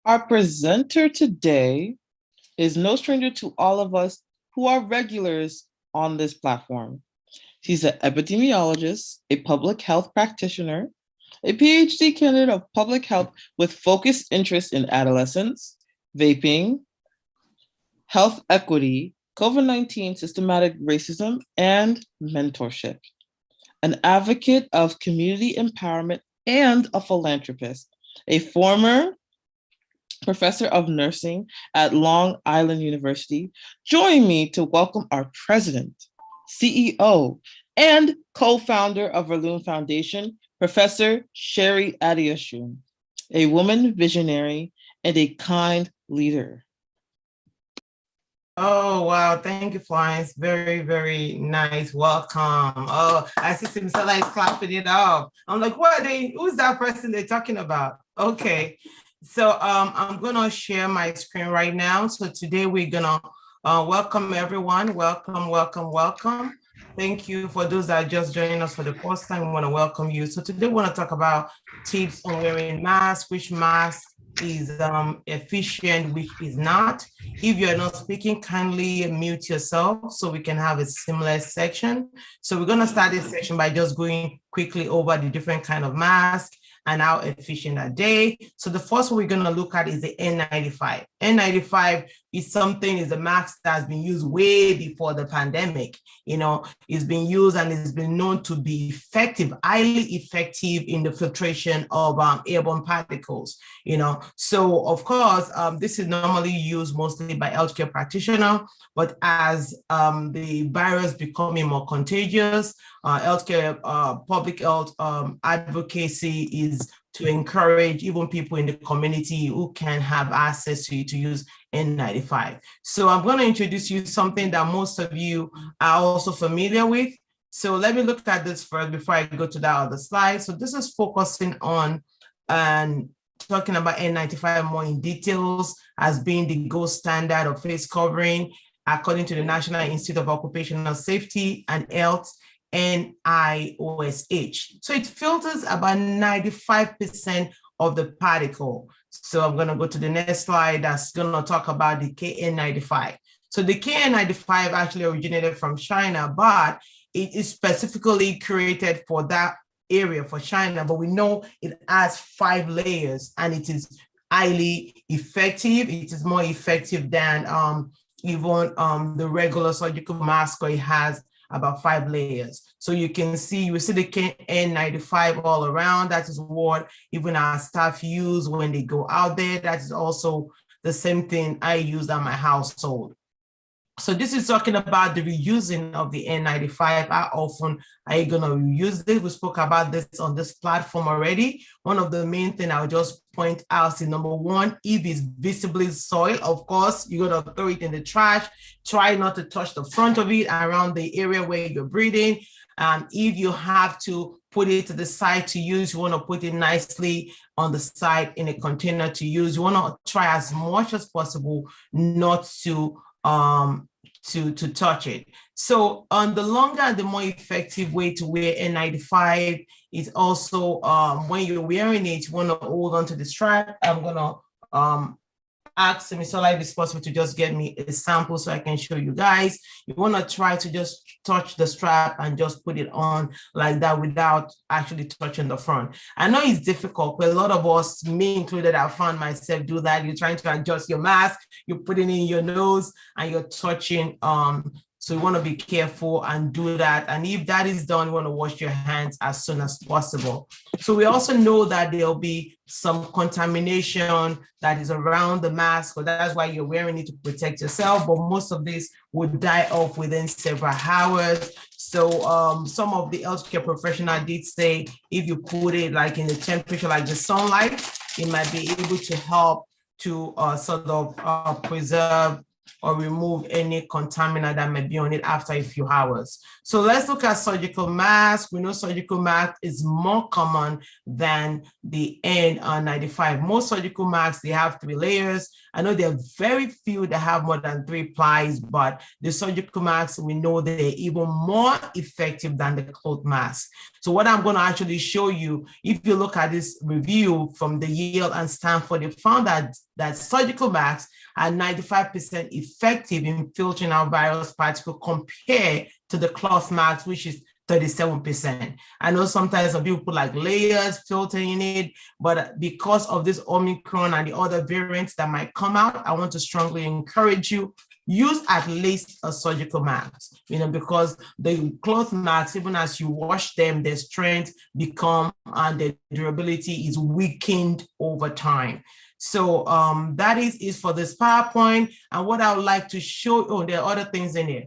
Our presenter today is no stranger to all of us who are regulars on this platform. She's an epidemiologist, a public health practitioner, a PhD candidate of public health with focused interest in adolescents, vaping, health equity, COVID-19 systematic racism, and mentorship. An advocate of community empowerment and a philanthropist, a former professor of nursing at Long Island University. Join me to welcome our president, CEO, and co-founder of Verloon Foundation, Professor Sherry Adeosun, a woman visionary and a kind leader. Oh, wow. Thank you, Florence. Very, very nice. Welcome. Oh, I see Simsala is clapping it up. I'm like, what are they, who's that person they're talking about? Okay. So I'm gonna share my screen right now. So today we're gonna welcome everyone. Welcome, welcome, welcome. Thank you for those that are just joining us for the first time. We want to welcome you. So today we want to talk about tips on wearing masks, which mask is efficient, which is not. If you're not speaking, kindly mute yourself so we can have a seamless section. So we're going to start this section by just going quickly over the different kind of masks and how efficient are they. So the first one we're going to look at is the N95. N95 is a mask that has been used way before the pandemic. It's been used and it's been known to be effective, highly effective in the filtration of airborne particles. So of course, this is normally used mostly by healthcare practitioners, but as the virus becoming more contagious, healthcare, public health advocacy is to encourage even people in the community who can have access to it to use N95. So I'm going to introduce you something that most of you are also familiar with. So let me look at this first before I go to that other slide. So this is focusing on and talking about N95 more in details as being the gold standard of face covering according to the National Institute of Occupational Safety and Health, NIOSH. So it filters about 95% of the particle. So I'm going to go to the next slide that's going to talk about the KN95. So the KN95 actually originated from China, but it is specifically created for that area for China, but we know it has 5 layers and it is highly effective. It is more effective than even the regular surgical mask, where it has about 5 layers. So you see the KN95 all around. That is what even our staff use when they go out there. That is also the same thing I use at my household. So this is talking about the reusing of the N95. How often are you going to reuse this? We spoke about this on this platform already. One of the main things I'll just point out is number one, if it's visibly soiled, of course, you're going to throw it in the trash. Try not to touch the front of it around the area where you're breathing. If you have to put it to the side to use, you want to put it nicely on the side in a container to use. You want to try as much as possible not to touch it. So on the longer and the more effective way to wear N95 is also when you're wearing it, you want to hold on to the strap. I'm gonna ask Misola if it's possible to just get me a sample so I can show you guys. You want to try to just touch the strap and just put it on like that without actually touching the front. I know it's difficult, but a lot of us, me included, I found myself do that. You're trying to adjust your mask, you're putting it in your nose and you're touching. So you want to be careful and do that. And if that is done, you want to wash your hands as soon as possible. So we also know that there'll be some contamination that is around the mask, so that's why you're wearing it to protect yourself. But most of this would die off within several hours. So some of the healthcare professionals did say if you put it like in the temperature like the sunlight, it might be able to help to sort of preserve or remove any contaminant that may be on it after a few hours. So let's look at surgical mask. We know surgical mask is more common than the N95. Most surgical masks, they have 3 layers. I know there are very few that have more than 3 plies, but the surgical masks, we know they're even more effective than the cloth mask. So what I'm going to actually show you, if you look at this review from the Yale and Stanford, they found that that surgical masks are 95% effective in filtering out virus particles compared to the cloth masks, which is 37%. I know sometimes some people put like layers filtering it, but because of this Omicron and the other variants that might come out, I want to strongly encourage you, use at least a surgical mask, because the cloth masks, even as you wash them, their strength become and their durability is weakened over time. So that is for this PowerPoint. And what I would like to show, there are other things in here.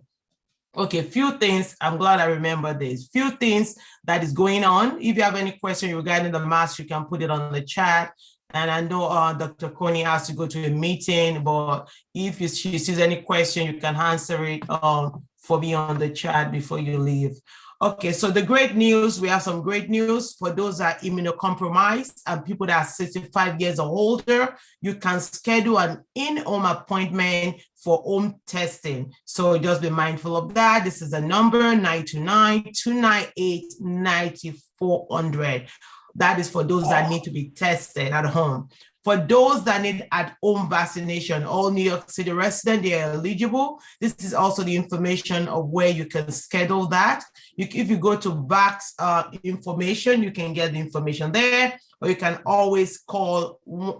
Okay, a few things. I'm glad I remember this. Few things that is going on. If you have any question regarding the mask, you can put it on the chat. And I know Dr. Coney has to go to a meeting, but if she sees any question, you can answer it for me on the chat before you leave. Okay, so the great news, we have some great news for those that are immunocompromised and people that are 65 years or older. You can schedule an in-home appointment for home testing. So just be mindful of that. This is the number 929-298-9400. That is for those that need to be tested at home. For those that need at-home vaccination, all New York City residents, they are eligible. This is also the information of where you can schedule that. If you go to Vax information, you can get the information there, or you can always call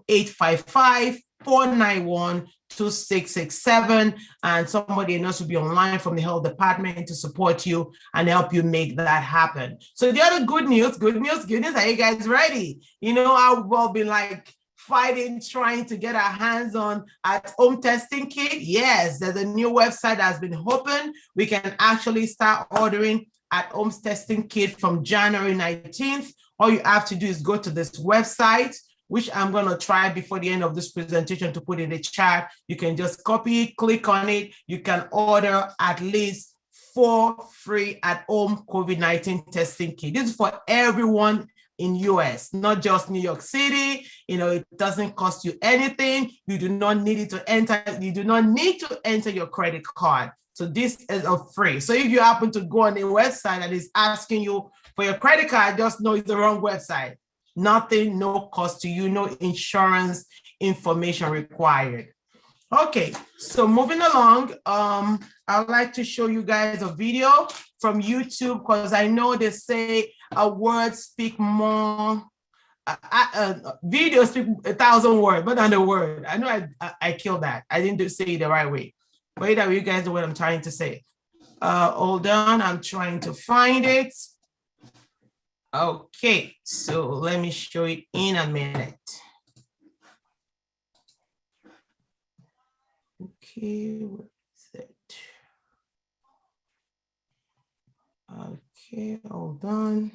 855-491-2667, and somebody else will be online from the health department to support you and help you make that happen. So the other good news, are you guys ready? I've been like fighting, trying to get our hands on at-home testing kit. Yes, there's a new website that's been opened. We can actually start ordering at-home testing kit from January 19th. All you have to do is go to this website, which I'm going to try before the end of this presentation to put in the chat. You can just copy it, click on it. You can order at least 4 free at-home COVID-19 testing kits. This is for everyone in US, not just New York City. It doesn't cost you anything. You do not need to enter your credit card. So this is a free. So if you happen to go on a website that is asking you for your credit card, just know it's the wrong website. Nothing, no cost to you, no insurance information required. Okay, so moving along, I'd like to show you guys a video from YouTube, because I know they say a word speak more, video speak 1,000 words, but than a word. I know I killed that. I didn't say it the right way. But either way, you guys know what I'm trying to say. Hold on, I'm trying to find it. Okay, so let me show it in a minute. Okay, where is it? Okay, hold on.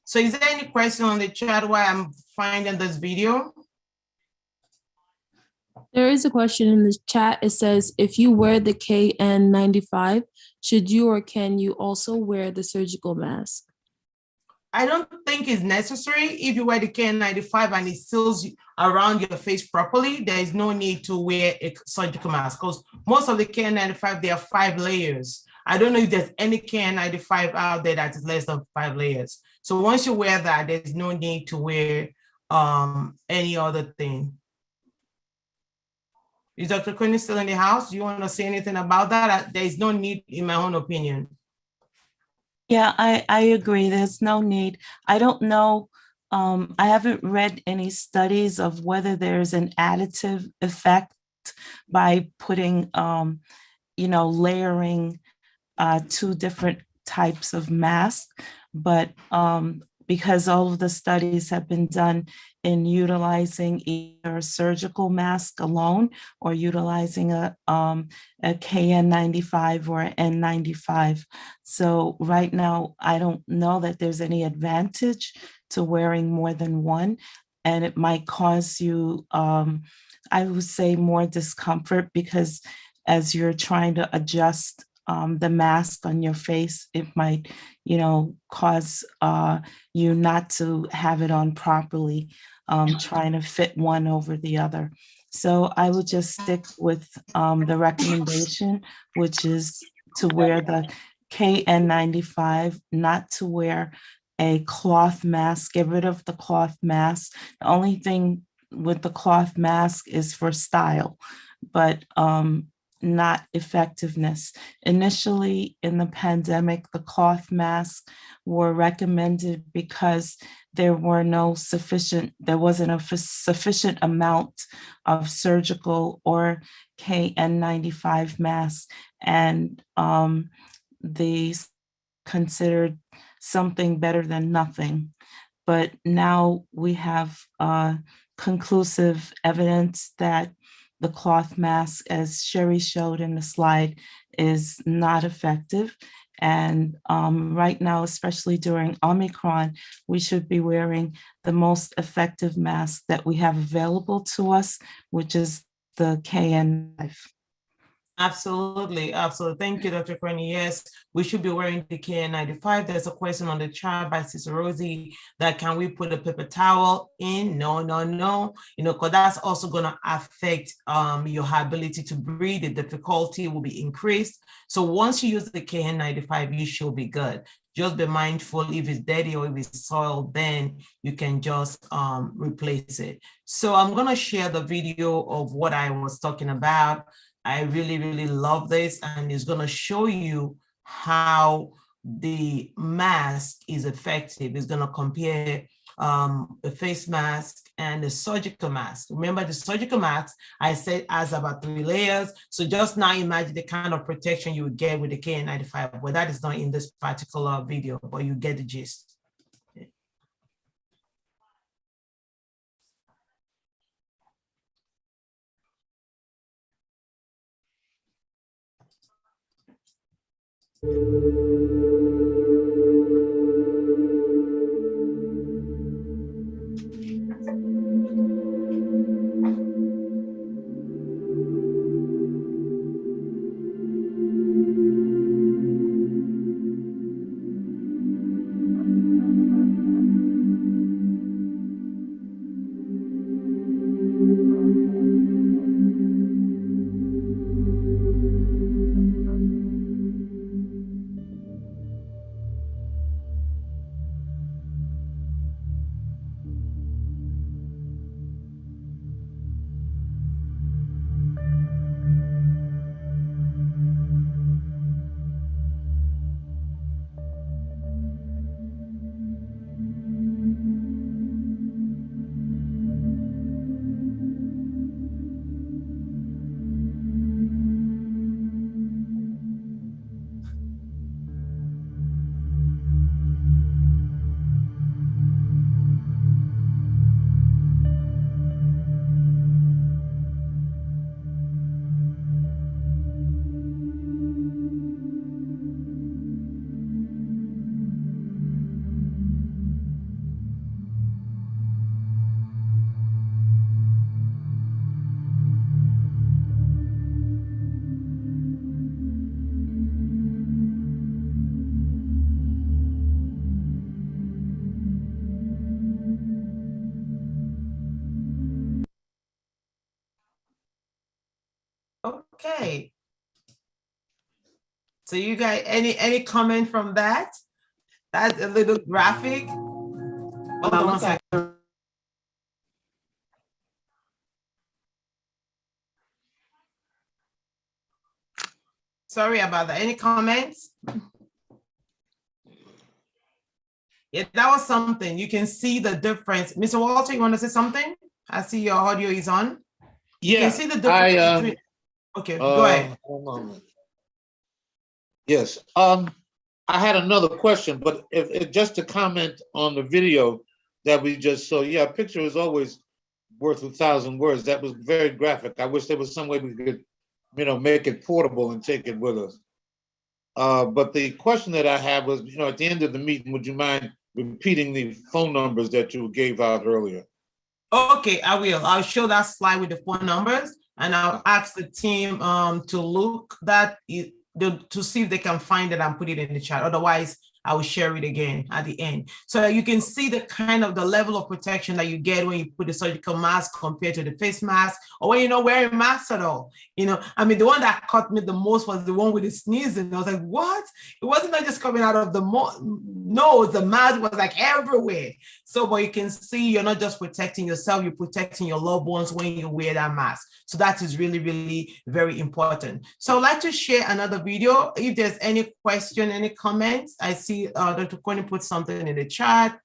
So is there any question on the chat while I'm finding this video? There is a question in the chat. It says, if you wear the KN95, should you or can you also wear the surgical mask? I don't think it's necessary. If you wear the KN95 and it seals around your face properly, there is no need to wear a surgical mask, because most of the KN95, there are 5 layers. I don't know if there's any KN95 out there that is less than 5 layers. So once you wear that, there's no need to wear any other thing. Is Dr. Quinn still in the house? Do you want to say anything about that? There is no need, in my own opinion. Yeah, I agree. There's no need. I don't know. I haven't read any studies of whether there's an additive effect by putting, layering 2 different types of masks. But because all of the studies have been done in utilizing either a surgical mask alone or utilizing a KN95 or an N95. So right now, I don't know that there's any advantage to wearing more than one, and it might cause you, I would say, more discomfort, because as you're trying to adjust the mask on your face, it might, cause you not to have it on properly, trying to fit one over the other. So I would just stick with the recommendation, which is to wear the KN95, not to wear a cloth mask, get rid of the cloth mask. The only thing with the cloth mask is for style, but not effectiveness. Initially in the pandemic, the cloth masks were recommended because there wasn't a sufficient amount of surgical or KN95 masks, and they considered something better than nothing. But now we have conclusive evidence that the cloth mask, as Sherry showed in the slide, is not effective. And right now, especially during Omicron, we should be wearing the most effective mask that we have available to us, which is the KN5. Absolutely, absolutely. Thank you, Dr. Crony. Yes, we should be wearing the KN95. There's a question on the chat by Sister Rosie that can we put a paper towel in? No. Because that's also going to affect your ability to breathe. The difficulty will be increased. So once you use the KN95, you should be good. Just be mindful if it's dirty or if it's soiled, then you can just replace it. So I'm going to share the video of what I was talking about. I really, really love this, and it's going to show you how the mask is effective. It's going to compare a face mask and a surgical mask. Remember, the surgical mask, I said, has about 3 layers. So just now imagine the kind of protection you would get with the KN95. Well, that is not in this particular video, but you get the gist. Okay. So you guys, any comment from that? That's a little graphic. Hold on one second. Sorry about that. Any comments? Yeah, that was something. You can see the difference. Mr. Walter, you want to say something? I see your audio is on. Yeah, you can see the difference between... Okay, go ahead. Hold on. Yes, I had another question, but if just to comment on the video that we just saw. Yeah, a picture is always worth 1,000 words. That was very graphic. I wish there was some way we could, make it portable and take it with us. But the question that I had was, at the end of the meeting, would you mind repeating the phone numbers that you gave out earlier? Okay, I will. I'll show that slide with the phone numbers, and I'll ask the team to look that to see if they can find it and put it in the chat. Otherwise, I will share it again at the end. So you can see the kind of the level of protection that you get when you put the surgical mask compared to the face mask, or when you're not wearing masks at all. You know, I mean, the one that caught me the most was the one with the sneezing. I was like, what? It wasn't just coming out of the nose, the mask was like everywhere. So, but you can see you're not just protecting yourself, you're protecting your loved ones when you wear that mask. So that is really, really very important. So I'd like to share another video. If there's any question, any comments, I see Dr. Connie put something in the chat.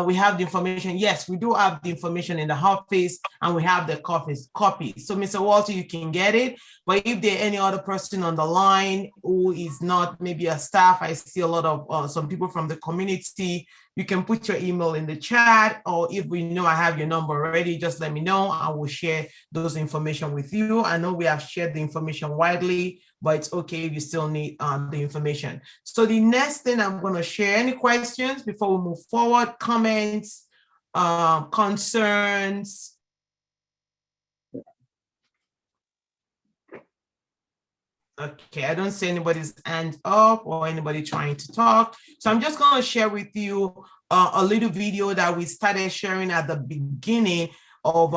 We have the information. Yes, we do have the information in the office, and we have the copy. So Mr. Walter, you can get it. But if there any other person on the line who is not maybe a staff, I see a lot of some people from the community, you can put your email in the chat, or if we know I have your number already, just let me know. I will share those information with you. I know we have shared the information widely, but it's okay if you still need the information. So the next thing I'm going to share, any questions before we move forward, comments, concerns? Okay, I don't see anybody's hand up or anybody trying to talk. So I'm just going to share with you a little video that we started sharing at the beginning of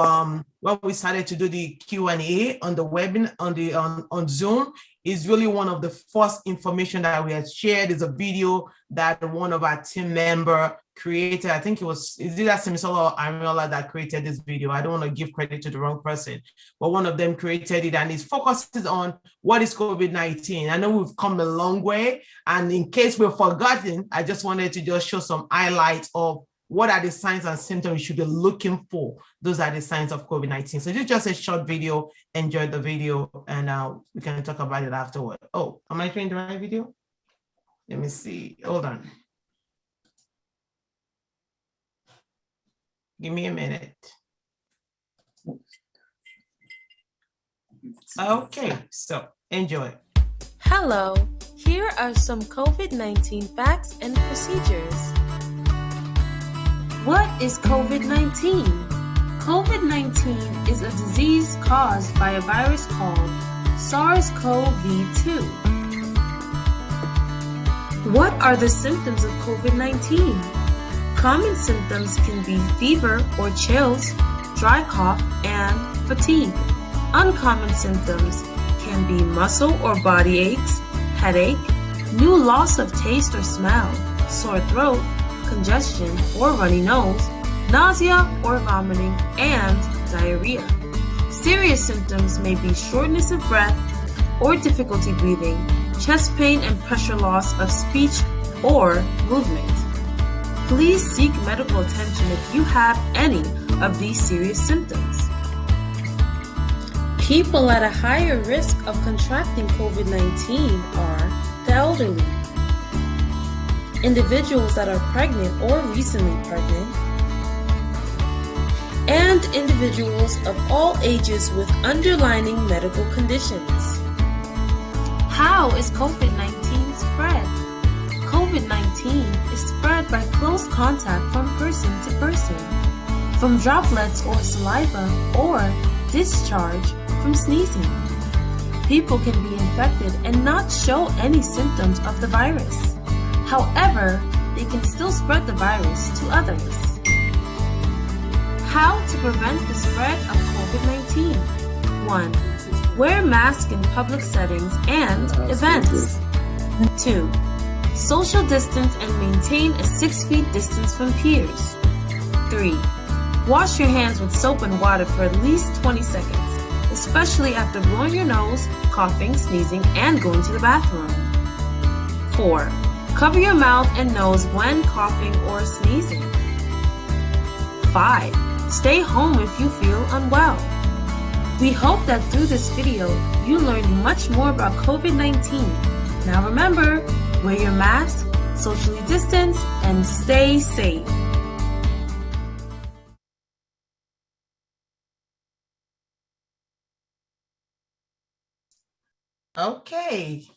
when we started to do the Q&A on the webinar on Zoom. Is really one of the first information that we had shared. Is a video that one of our team member created. I think is it Simisola or Ariola that created this video? I don't want to give credit to the wrong person, but one of them created it, and it focuses on what is COVID-19. I know we've come a long way, and in case we've forgotten, I just wanted to just show some highlights of what are the signs and symptoms you should be looking for. Those are the signs of COVID-19. So this is just a short video. Enjoy the video, and we can talk about it afterward. Oh, am I showing the right video? Let me see. Hold on. Give me a minute. Okay, so enjoy. Hello, here are some COVID-19 facts and procedures. What is COVID-19? COVID-19 is a disease caused by a virus called SARS-CoV-2. What are the symptoms of COVID-19? Common symptoms can be fever or chills, dry cough, and fatigue. Uncommon symptoms can be muscle or body aches, headache, new loss of taste or smell, sore throat, congestion or runny nose, nausea or vomiting, and diarrhea. Serious symptoms may be shortness of breath or difficulty breathing, chest pain and pressure loss of speech or movement. Please seek medical attention if you have any of these serious symptoms. People at a higher risk of contracting COVID-19 are the elderly, individuals that are pregnant or recently pregnant, and individuals of all ages with underlying medical conditions. How is COVID-19 spread? COVID-19 is spread by close contact from person to person, from droplets or saliva, or discharge from sneezing. People can be infected and not show any symptoms of the virus. However, they can still spread the virus to others. How to prevent the spread of COVID-19? 1. Wear masks in public settings and events. 2. Social distance and maintain a 6 feet distance from peers. 3. Wash your hands with soap and water for at least 20 seconds, especially after blowing your nose, coughing, sneezing, and going to the bathroom. 4. Cover your mouth and nose when coughing or sneezing. 5. Stay home if you feel unwell. We hope that through this video, you learned much more about COVID-19. Now remember, wear your mask, socially distance, and stay safe. Okay.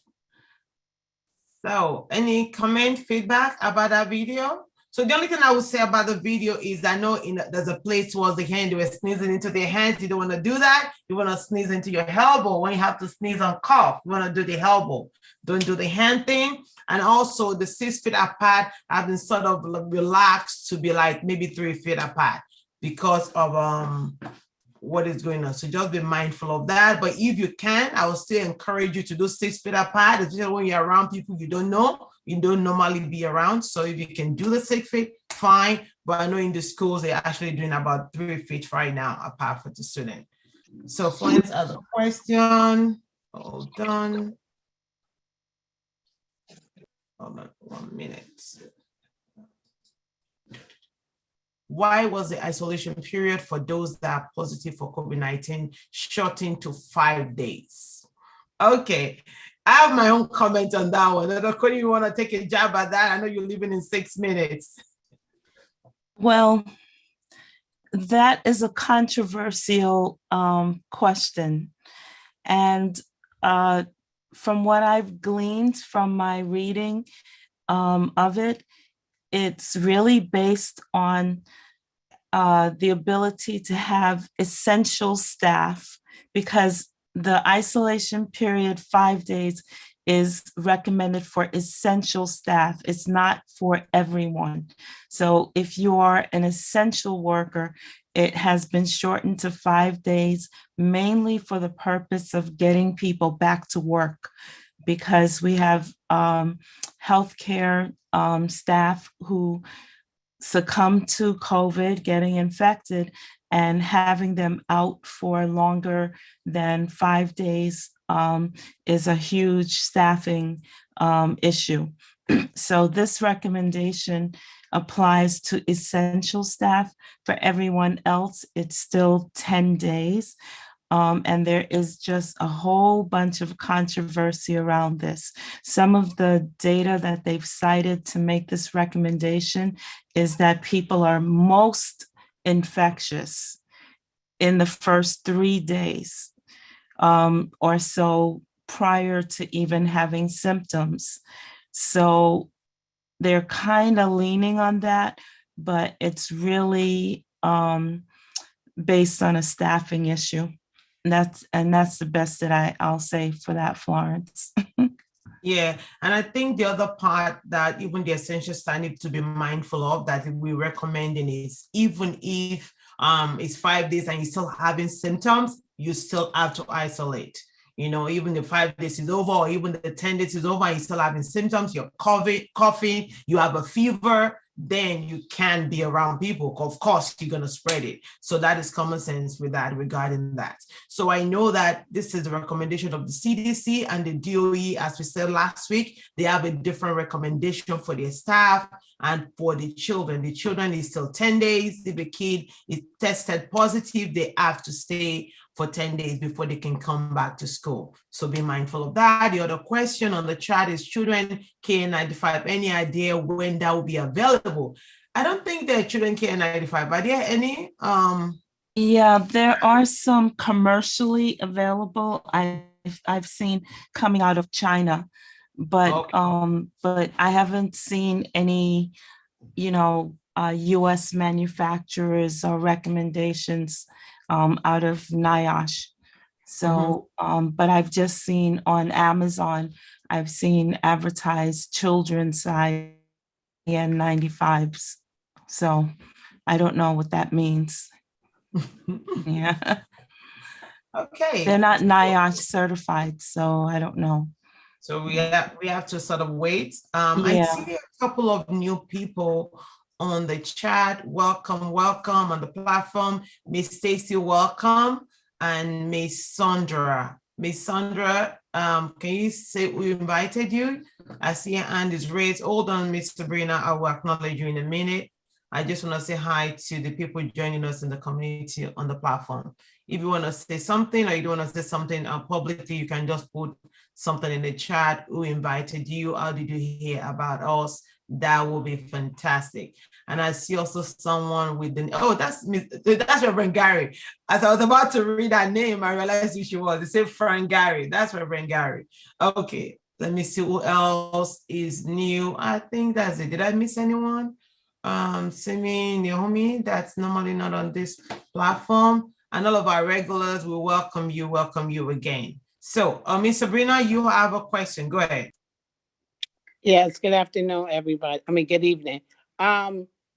So any comment, feedback about that video? So the only thing I would say about the video is I know there's a place towards the end, they were sneezing into their hands. You don't want to do that. You want to sneeze into your elbow. When you have to sneeze on cough, you want to do the elbow. Don't do the hand thing. And also the 6 feet apart have been sort of relaxed to be like maybe 3 feet apart because of what is going on. So just be mindful of that. But if you can, I will still encourage you to do 6 feet apart, especially when you're around people you don't know, you don't normally be around. So if you can do the 6 feet, fine. But I know in the schools, they're actually doing about 3 feet right now apart for the student. So for instance, other question, hold on. Hold on 1 minute. Why was the isolation period for those that are positive for COVID-19 shortened to 5 days? Okay, I have my own comment on that one. Dr. Cody, you want to take a jab at that? I know you're leaving in 6 minutes. Well, that is a controversial question. And from what I've gleaned from my reading of it, it's really based on the ability to have essential staff, because the isolation period, 5 days, is recommended for essential staff. It's not for everyone. So if you are an essential worker, it has been shortened to 5 days, mainly for the purpose of getting people back to work, because we have healthcare staff who succumb to COVID, getting infected, and having them out for longer than 5 days is a huge staffing issue. So this recommendation applies to essential staff. For everyone else, it's still 10 days. And there is just a whole bunch of controversy around this. Some of the data that they've cited to make this recommendation is that people are most infectious in the first 3 days or so prior to even having symptoms. So they're kind of leaning on that, but it's really based on a staffing issue. And that's the best that I'll say for that, Florence. Yeah, and I think the other part that even the essential staff need to be mindful of that we're recommending is even if it's 5 days and you're still having symptoms, you still have to isolate. You know, even the 5 days is over, or even the 10 days is over, and you're still having symptoms, you're coughing, you have a fever, then you can be around people. Of course, you're going to spread it. So that is common sense with that regarding that. So I know that this is the recommendation of the CDC and the DOE, as we said last week, they have a different recommendation for their staff and for the children. The children is still 10 days. If a kid is tested positive, they have to stay for 10 days before they can come back to school. So be mindful of that. The other question on the chat is children KN95. Any idea when that will be available? I don't think there are children KN95. Are there any? Yeah, there are some commercially available. I've seen coming out of China, but Okay. but I haven't seen any, U.S. manufacturers or recommendations out of NIOSH. So, but I've just seen on Amazon, I've seen advertised children's size N95s. So I don't know what that means. Yeah. Okay. They're not NIOSH certified, so I don't know. So we have to sort of wait. Yeah. I see a couple of new people on the chat. Welcome on the platform. Miss Stacy, welcome. And Miss Sandra. Miss Sandra, can you say we invited you? I see your hand is raised. Hold on, Miss Sabrina. I will acknowledge you in a minute. I just want to say hi to the people joining us in the community on the platform. If you want to say something or you don't want to say something publicly, you can just put something in the chat. Who invited you? How did you hear about us? That will be fantastic. And I see also someone with the, that's Reverend Gary. As I was about to read that name, I realized who she was. It said Frank Gary. That's Reverend Gary. Okay, let me see who else is new. I think that's it. Did I miss anyone? Simi, Naomi, that's normally not on this platform. And all of our regulars, we welcome you again. So, Miss Sabrina, you have a question. Go ahead. Yes, good afternoon, everybody. I mean, good evening.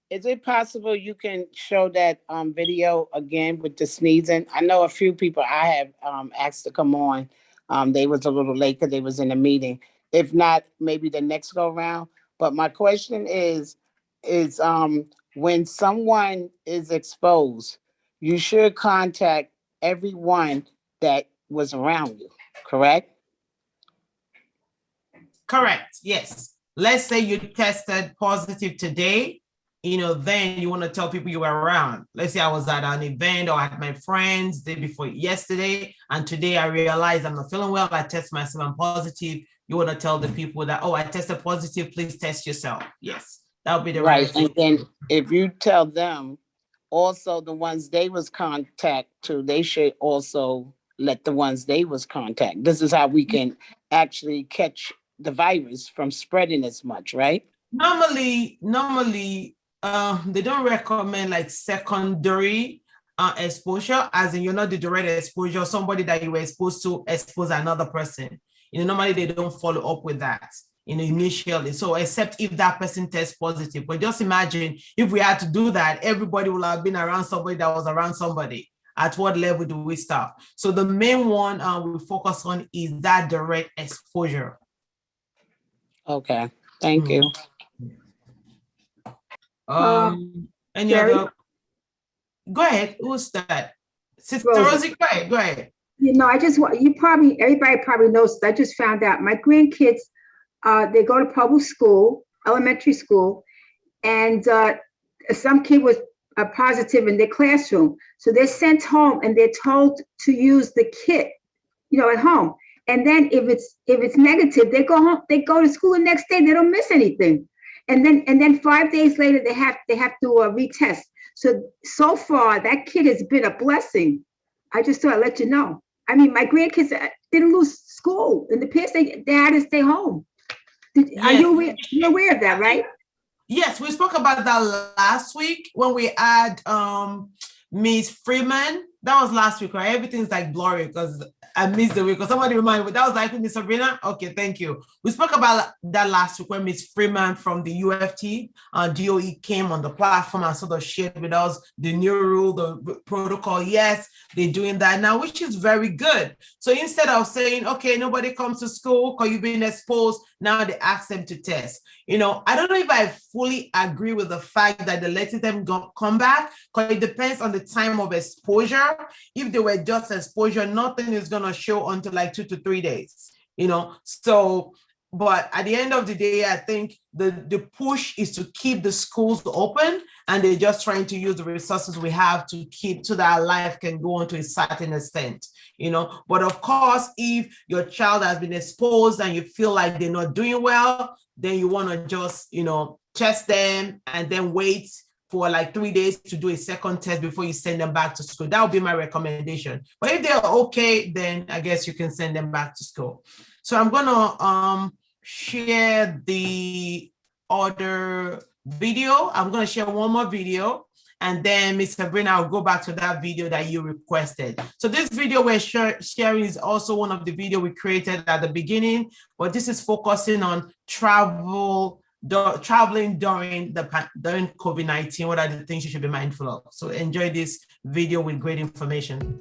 Is it possible you can show that video again with the sneezing? I know a few people I have asked to come on. They was a little late because they was in a meeting. If not, maybe the next go round. But my question is when someone is exposed, you should contact everyone that was around you, correct? Correct. Yes. Let's say you tested positive today, then you want to tell people you were around. Let's say I was at an event or at my friends day before yesterday, and today I realized I'm not feeling well. I test myself, I'm positive. You want to tell the people that, oh, I tested positive, please test yourself. Yes, that would be the right. And then if you tell them, also the ones they was contact to, they should also let the ones they was contact. This is how we can actually catch the virus from spreading as much, right? Normally, they don't recommend like secondary exposure, as in you're not the direct exposure, somebody that you were exposed to expose another person. Normally they don't follow up with that, initially. So except if that person tests positive. But just imagine if we had to do that, everybody will have been around somebody that was around somebody. At what level do we start? So the main one we focus on is that direct exposure. Okay, thank you. Any other? Go ahead. Who's that? Sister Rosie, go ahead. Everybody probably knows. I just found out my grandkids, they go to public school, elementary school, and some kid was positive in their classroom. So they're sent home and they're told to use the kit, at home. And then if it's negative, they go home, they go to school the next day, they don't miss anything. And then 5 days later, they have to retest. So far, that kid has been a blessing. I just thought I'd let you know. I mean, my grandkids didn't lose school. In the past, they had to stay home. Are you aware of that, right? Yes, we spoke about that last week when we had Ms. Freeman. That was last week, right? Everything's like blurry because I missed the week. Because somebody reminded me, that was like Ms. Sabrina. Okay, thank you. We spoke about that last week when Ms. Freeman from the UFT, DOE came on the platform and sort of shared with us the new rule, the protocol. Yes, they're doing that now, which is very good. So instead of saying, okay, nobody comes to school because you've been exposed, now they ask them to test. I don't know if I fully agree with the fact that they're letting them come back, because it depends on the time of exposure. If they were just exposure, nothing is going to show until like 2 to 3 days, So, but at the end of the day, I think the push is to keep the schools open, and they're just trying to use the resources we have to keep so that life can go on to a certain extent, But of course, if your child has been exposed and you feel like they're not doing well, then you want to just, test them and then wait for like 3 days to do a second test before you send them back to school. That would be my recommendation. But if they're okay, then I guess you can send them back to school. So I'm gonna share the other video. I'm gonna share one more video, and then Ms. Sabrina, I'll go back to that video that you requested. So this video we're sharing is also one of the video we created at the beginning, but this is focusing on traveling during COVID-19. What are the things you should be mindful of? So enjoy this video with great information.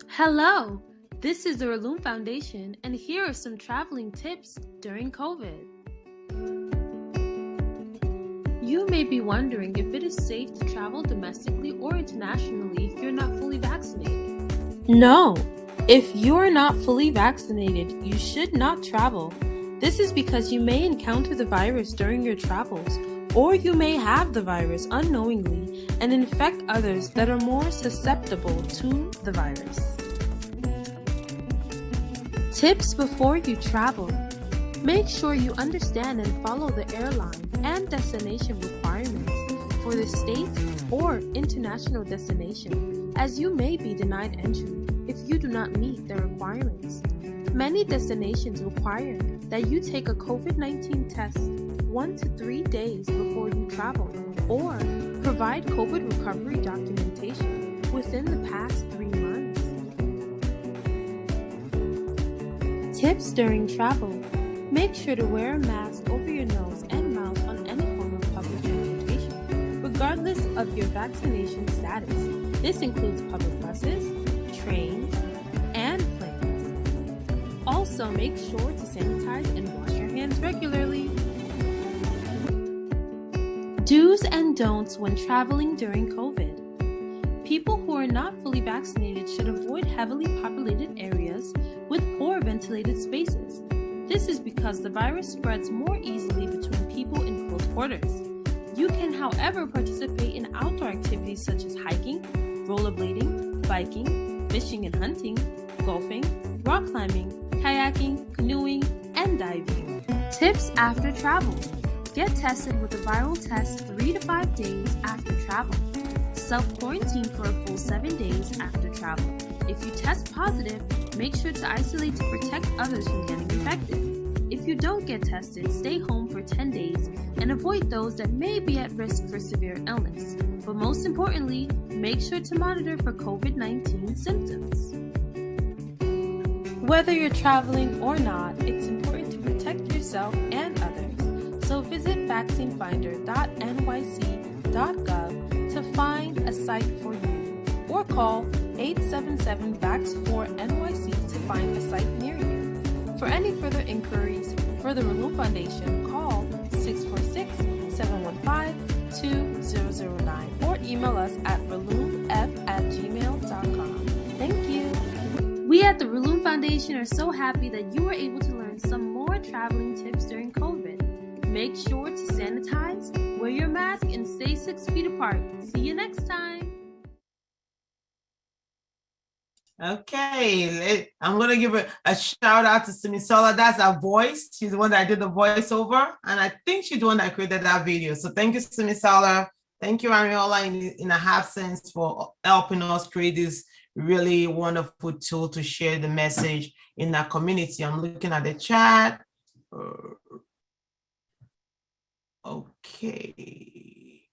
Hello, this is the Raloom Foundation, and here are some traveling tips during COVID. You may be wondering if it is safe to travel domestically or internationally if you're not fully vaccinated. No, if you're not fully vaccinated, you should not travel. This is because you may encounter the virus during your travels, or you may have the virus unknowingly and infect others that are more susceptible to the virus. Tips before you travel. Make sure you understand and follow the airline and destination requirements for the state or international destination, as you may be denied entry if you do not meet the requirements. Many destinations require that you take a COVID-19 test 1 to 3 days before you travel, or provide COVID recovery documentation within the past 3 months. Tips during travel. Make sure to wear a mask over your nose and mouth on any form of public transportation, regardless of your vaccination status. This includes public buses, trains, and planes. Also, make sure to sanitize and wash your hands regularly. Do's and don'ts when traveling during COVID. People who are not fully vaccinated should avoid heavily populated areas with poor ventilated spaces. This is because the virus spreads more easily between people in close quarters. You can, however, participate in outdoor activities such as hiking, rollerblading, biking, fishing and hunting, golfing, rock climbing, kayaking, canoeing, and diving. Tips after travel. Get tested with a viral test 3 to 5 days after travel. Self-quarantine for a full 7 days after travel. If you test positive, make sure to isolate to protect others from getting infected. If you don't get tested, stay home for 10 days and avoid those that may be at risk for severe illness. But most importantly, make sure to monitor for COVID-19 symptoms. Whether you're traveling or not, it's important to protect yourself and others. So visit vaccinefinder.nyc.gov to find a site for you, or call 877-VAX4-NYC to find a site near you. For any further inquiries for the Relum Foundation, call 646-715-2009 or email us at relumf@gmail.com. Thank you. We at the Relum Foundation are so happy that you were able to learn some more traveling tips during COVID. Make sure to sanitize, wear your mask, and stay 6 feet apart. See you next time. Okay, I'm gonna give a shout out to Simisola. That's our voice. She's the one that did the voiceover, and I think she's the one that created that video. So thank you, Simisola. Thank you, Ariola, in a half sense, for helping us create this really wonderful tool to share the message in our community. I'm looking at the chat. Okay.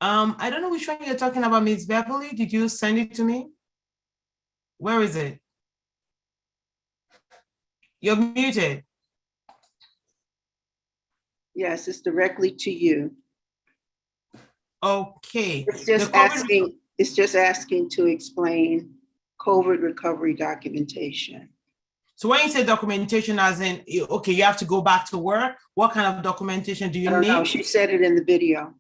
I don't know which one you're talking about, Ms. Beverly. Did you send it to me? Where is it? You're muted. Yes, it's directly to you. Okay. It's just asking to explain COVID recovery documentation. So when you say documentation, as in, okay, you have to go back to work, what kind of documentation do you need? No, she said it in the video.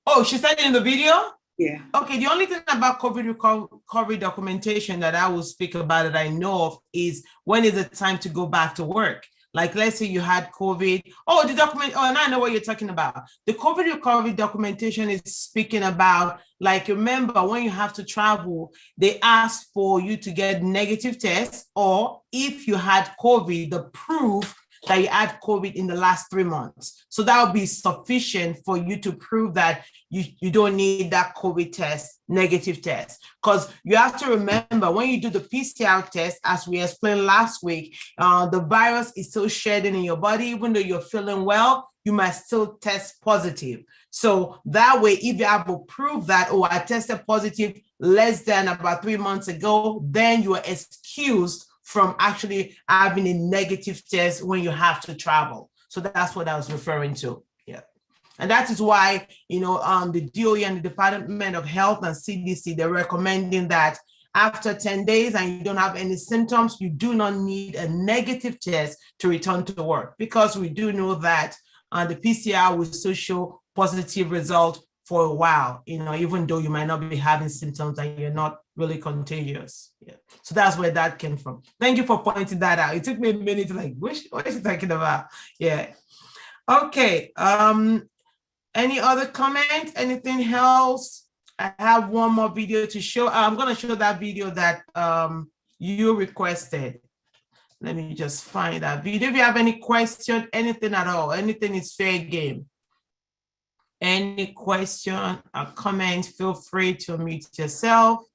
Oh, she said it in the video? Yeah. Okay, the only thing about COVID recovery documentation that I will speak about that I know of is when is it time to go back to work? Like, let's say you had COVID. Oh, the document. Oh, and I know what you're talking about. The COVID recovery documentation is speaking about, like, remember when you have to travel, they ask for you to get negative tests, or if you had COVID, the proof that you had COVID in the last 3 months. So that would be sufficient for you to prove that you don't need that COVID test, negative test. Because you have to remember, when you do the PCR test, as we explained last week, the virus is still shedding in your body. Even though you're feeling well, you must still test positive. So that way, if you have to prove that, oh, I tested positive less than about 3 months ago, then you are excused from actually having a negative test when you have to travel. So that's what I was referring to. Yeah. And that is why, the DOE and the Department of Health and CDC, they're recommending that after 10 days and you don't have any symptoms, you do not need a negative test to return to work, because we do know that the PCR will still show positive result for a while, even though you might not be having symptoms and you're not really contagious. Yeah. So that's where that came from. Thank you for pointing that out. It took me a minute to what is she talking about? Yeah. Okay. Any other comments? Anything else? I have one more video to show. I'm going to show that video that you requested. Let me just find that video. If you have any question, anything at all, anything is fair game. Any question or comment, feel free to unmute yourself.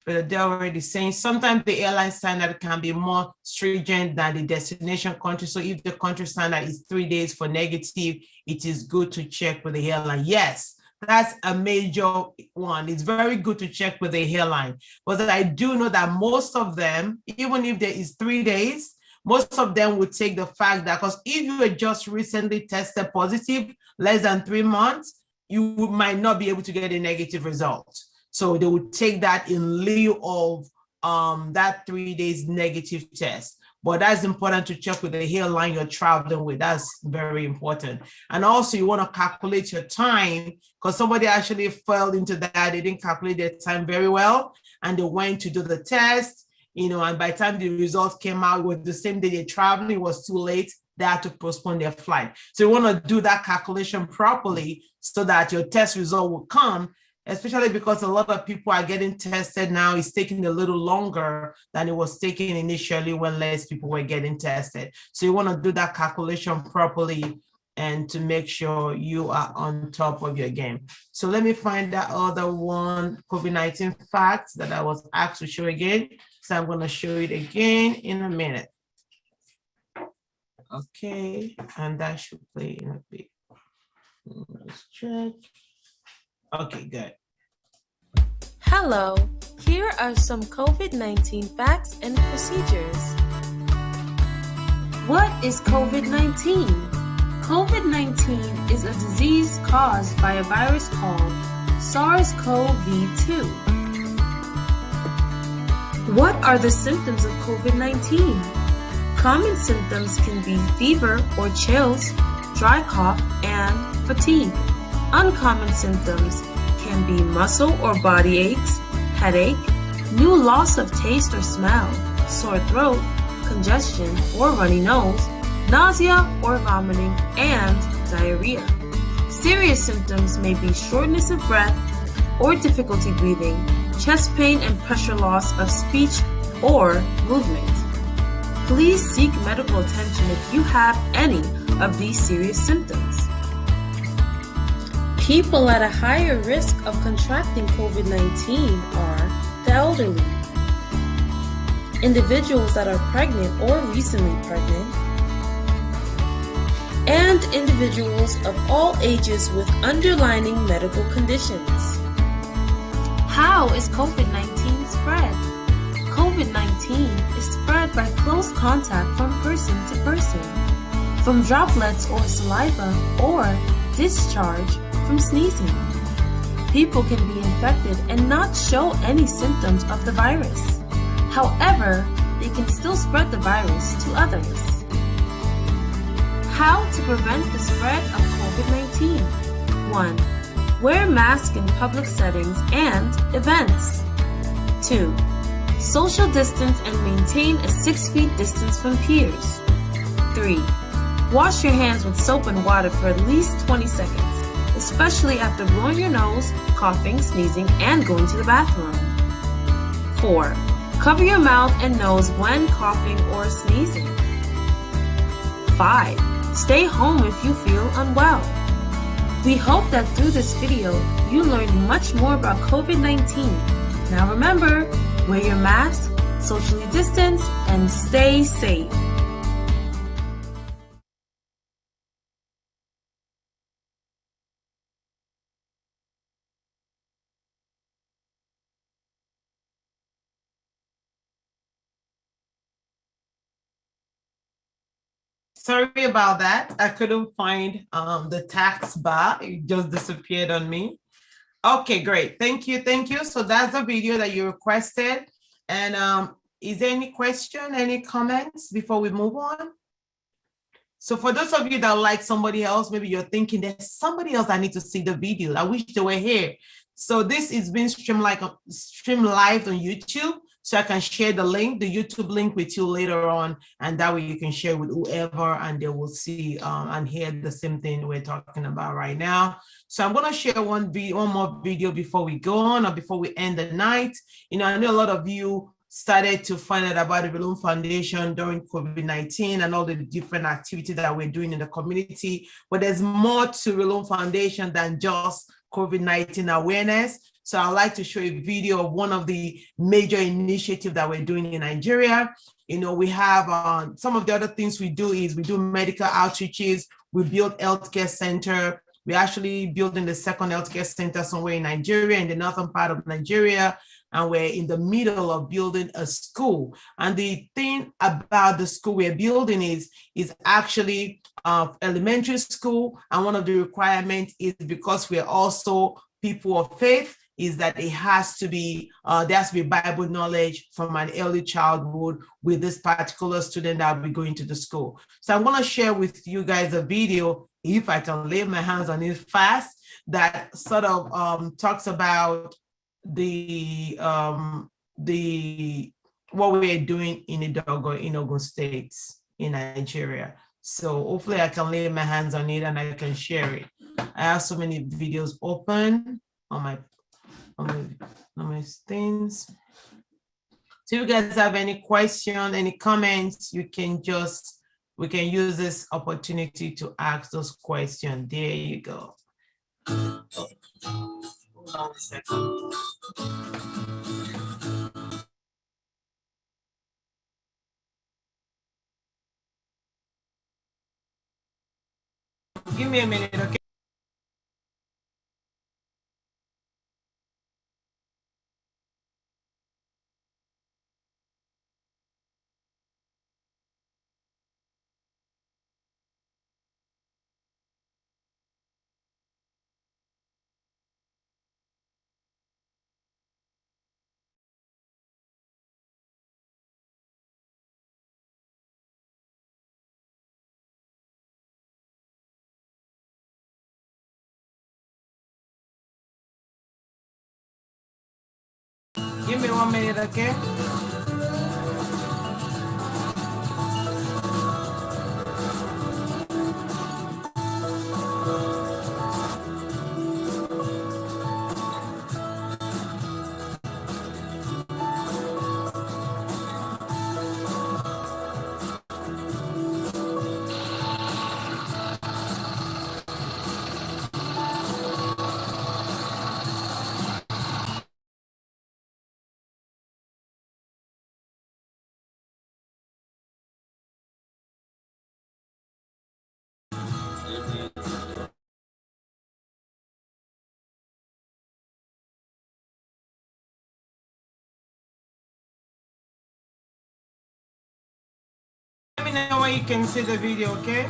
but they're already saying sometimes the airline standard can be more stringent than the destination country. So if the country standard is 3 days for negative, it is good to check with the airline. Yes, that's a major one. It's very good to check with the airline. But I do know that most of them, even if there is 3 days, most of them would take the fact that, because if you were just recently tested positive, less than 3 months, you might not be able to get a negative result. So they would take that in lieu of that 3 days negative test. But that's important to check with the airline you're traveling with. That's very important. And also you want to calculate your time, because somebody actually fell into that. They didn't calculate their time very well, and they went to do the test, you know, and by the time the results came out, it was the same day they're traveling, it was too late. They had to postpone their flight. So you want to do that calculation properly so that your test result will come, especially because a lot of people are getting tested now. It's taking a little longer than it was taking initially when less people were getting tested. So you want to do that calculation properly and to make sure you are on top of your game. So let me find that other one, COVID-19 facts that I was asked to show again. So I'm going to show it again in a minute. Okay, and that should play in a bit. Let's check. Okay, good. Hello, here are some COVID-19 facts and procedures. What is COVID-19? COVID-19 is a disease caused by a virus called SARS-CoV-2. What are the symptoms of COVID-19? Common symptoms can be fever or chills, dry cough, and fatigue. Uncommon symptoms can be muscle or body aches, headache, new loss of taste or smell, sore throat, congestion or runny nose, nausea or vomiting, and diarrhea. Serious symptoms may be shortness of breath or difficulty breathing, chest pain and pressure loss of speech or movement. Please seek medical attention if you have any of these serious symptoms. People at a higher risk of contracting COVID-19 are the elderly, individuals that are pregnant or recently pregnant, and individuals of all ages with underlying medical conditions. How is COVID-19 spread? COVID-19 is spread by close contact from person to person, from droplets or saliva, or discharge from sneezing. People can be infected and not show any symptoms of the virus. However, they can still spread the virus to others. How to prevent the spread of COVID-19? 1. Wear masks in public settings and events. 2. Social distance and maintain a 6 feet distance from peers. 3. Wash your hands with soap and water for at least 20 seconds, especially after blowing your nose, coughing, sneezing, and going to the bathroom. 4. Cover your mouth and nose when coughing or sneezing. 5. Stay home if you feel unwell. We hope that through this video, you learned much more about COVID-19. Now remember, wear your mask, socially distance, and stay safe. Sorry about that. I couldn't find the tax bar. It just disappeared on me. Okay, great. Thank you. Thank you. So that's the video that you requested. And is there any question, any comments before we move on? So for those of you that like somebody else, maybe you're thinking there's somebody else I need to see the video. I wish they were here. So this is being streamed live on YouTube. So I can share the link, the YouTube link with you later on, and that way you can share with whoever and they will see and hear the same thing we're talking about right now. So I'm gonna share one more video before we go on or before we end the night. You know, I know a lot of you started to find out about the Balloon Foundation during COVID-19 and all the different activities that we're doing in the community, but there's more to Balloon Foundation than just COVID-19 awareness. So I'd like to show a video of one of the major initiatives that we're doing in Nigeria. You know, we have some of the other things we do is we do medical outreaches, we build healthcare center. We're actually building the second healthcare center somewhere in Nigeria, in the northern part of Nigeria, and we're in the middle of building a school. And the thing about the school we're building is actually elementary school, and one of the requirements is because we're also people of faith, is that it has to be, there has to be Bible knowledge from an early childhood with this particular student that will be going to the school. So I'm gonna share with you guys a video, if I can lay my hands on it fast, that sort of talks about the what we're doing in Idogo, in Ogun State, in Nigeria. So hopefully I can lay my hands on it and I can share it. I have so many videos open on my things. So if you guys have any question, any comments, we can use this opportunity to ask those questions. There you go. Hold on a second. Give me a minute, okay? Give me 1 minute, okay? Let me know when you can see the video, okay?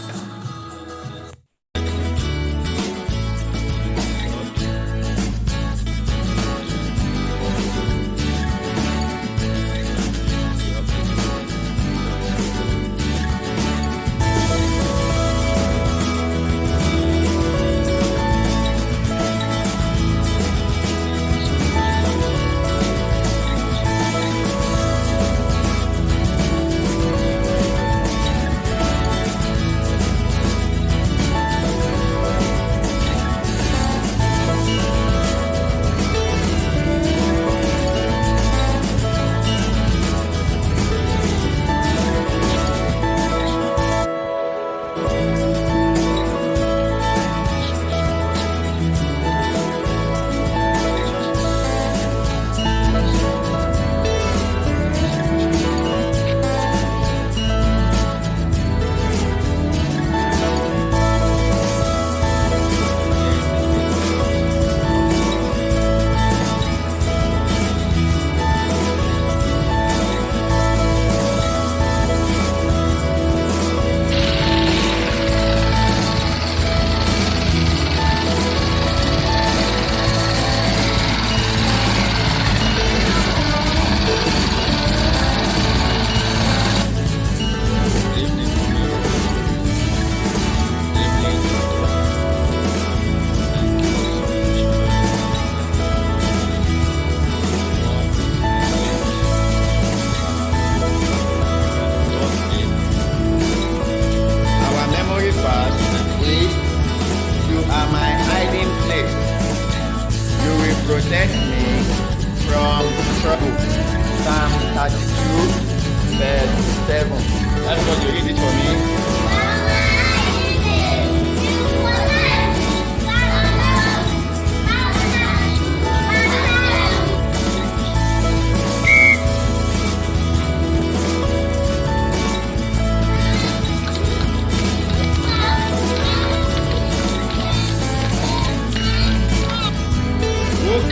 protect me from trouble. Psalm 32, verse 7. Everybody read it for me.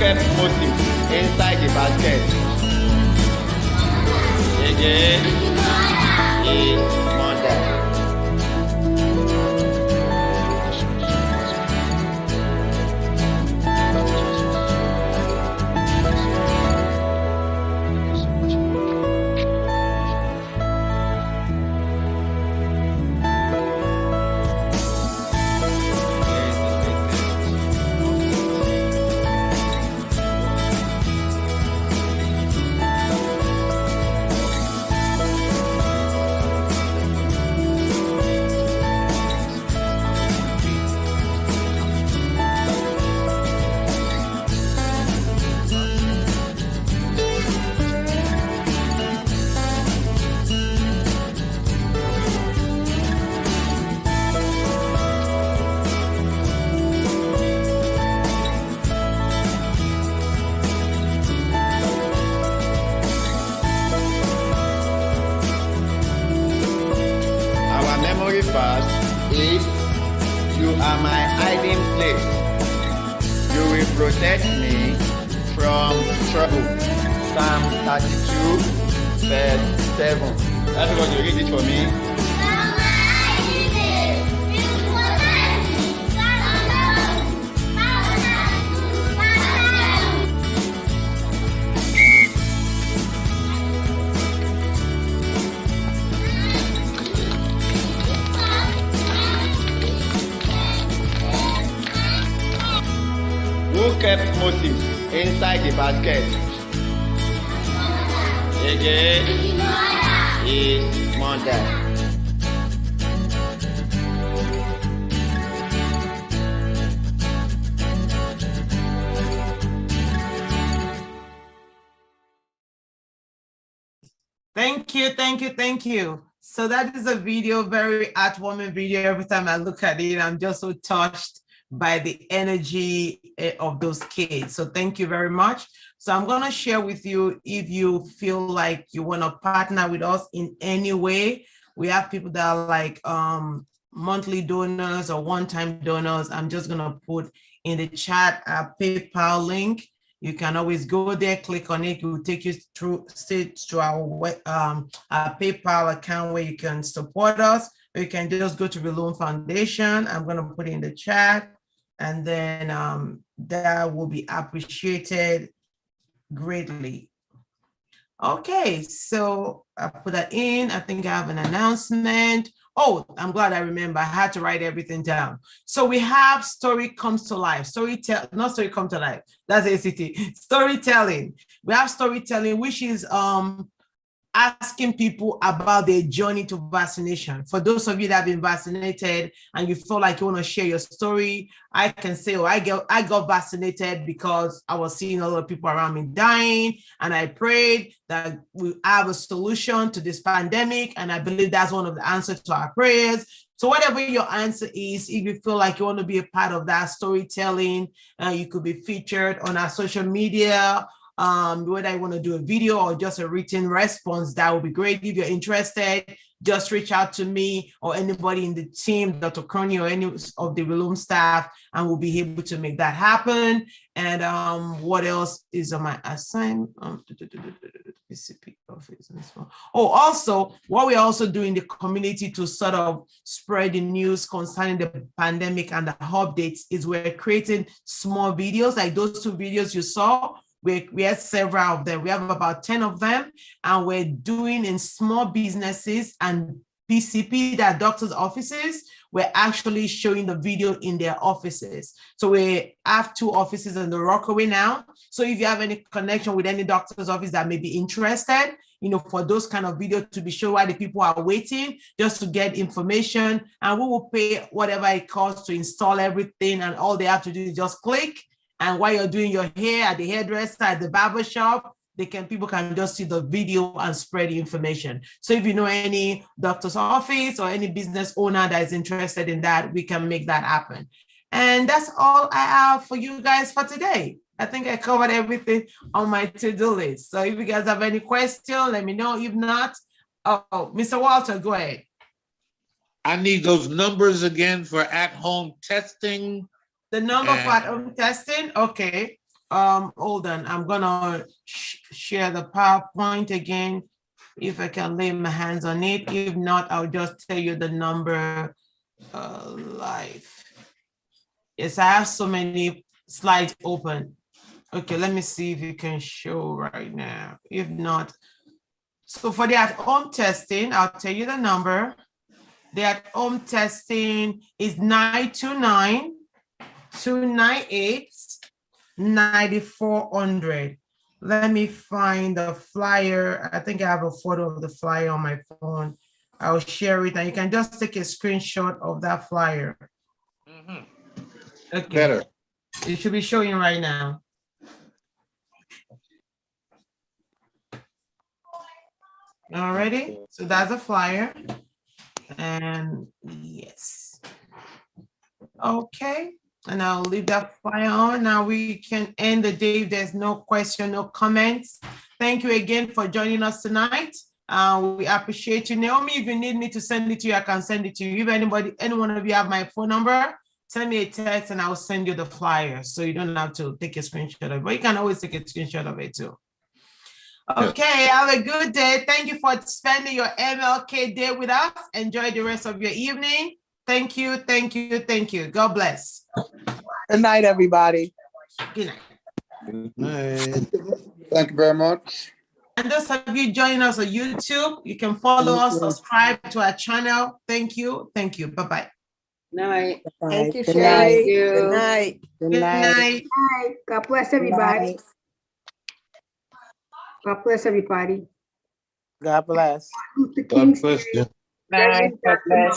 kept Moses inside the basket? Again, his mother. Our memory verse is, you are my hiding place. You will protect me from trouble. Psalm 32, verse 7. Everybody read it for me. Who kept Moses inside the basket? Again, his mother. Thank you, thank you, thank you. So that is a video, very heartwarming video. Every time I look at it, I'm just so touched by the energy of those kids. So thank you very much. So I'm gonna share with you, if you feel like you wanna partner with us in any way, we have people that are like monthly donors or one-time donors. I'm just gonna put in the chat a PayPal link. You can always go there, click on it. It will take you through to our PayPal account where you can support us. Or you can just go to Balloon Foundation. I'm gonna put it in the chat, and then that will be appreciated greatly. Okay, so I put that in. I think I have an announcement. Oh, I'm glad I remember. I had to write everything down. So we have Story Comes to Life. Not Story Come to Life. That's ACT. Storytelling. We have storytelling, which is asking people about their journey to vaccination. For those of you that have been vaccinated and you feel like you want to share your story, I can say, oh, I got vaccinated because I was seeing a lot of people around me dying, and I prayed that we have a solution to this pandemic, and I believe that's one of the answers to our prayers. So whatever your answer is, if you feel like you want to be a part of that storytelling, you could be featured on our social media, whether I want to do a video or just a written response, that would be great. If you're interested, just reach out to me or anybody in the team, Dr. Crony or any of the Bloom staff, and we'll be able to make that happen. And what else is on my assignment? Oh, also, what we're also doing in the community to sort of spread the news concerning the pandemic and the updates is we're creating small videos like those 2 videos you saw. We have several of them. We have about 10 of them, and we're doing in small businesses and PCP, that doctors' offices. We're actually showing the video in their offices. So we have 2 offices in the Rockaway now. So if you have any connection with any doctor's office that may be interested, for those kind of videos to be shown while the people are waiting, just to get information, and we will pay whatever it costs to install everything, and all they have to do is just click. And while you're doing your hair at the hairdresser, at the barber shop, people can just see the video and spread the information. So if you know any doctor's office or any business owner that is interested in that, we can make that happen. And that's all I have for you guys for today. I think I covered everything on my to-do list. So if you guys have any questions, let me know. If not, Mr. Walter, go ahead. I need those numbers again for at-home testing. The number for at-home testing? Okay. hold on, I'm gonna share the PowerPoint again, if I can lay my hands on it. If not, I'll just tell you the number live. Yes, I have so many slides open. Okay, let me see if you can show right now. If not, so for the at-home testing, I'll tell you the number. The at-home testing is 929-298-9400. Let me find the flyer. I think I have a photo of the flyer on my phone. I'll share it and you can just take a screenshot of that flyer. Okay. Better. It should be showing right now. Alrighty, so that's a flyer. And yes. Okay, and I'll leave that flyer on. Now we can end the day if there's no question, no comments. Thank you again for joining us tonight. We appreciate you. Naomi, if you need me to send it to you, I can send it to you. If any one of you have my phone number, send me a text and I'll send you the flyer. So you don't have to take a screenshot of it, but you can always take a screenshot of it too. Okay, have a good day. Thank you for spending your MLK day with us. Enjoy the rest of your evening. Thank you, thank you, thank you. God bless. Good night, everybody. Good night. Good night. Thank you very much. And those of you joining us on YouTube, you can follow us, subscribe to our channel. Thank you, thank you. Bye-bye. Night. Bye. Thank you, Good Sherry. night. Thank you. Good night. Good night. Bye. God bless everybody. God bless everybody. God bless. Luther God King's bless you. Day. God bless.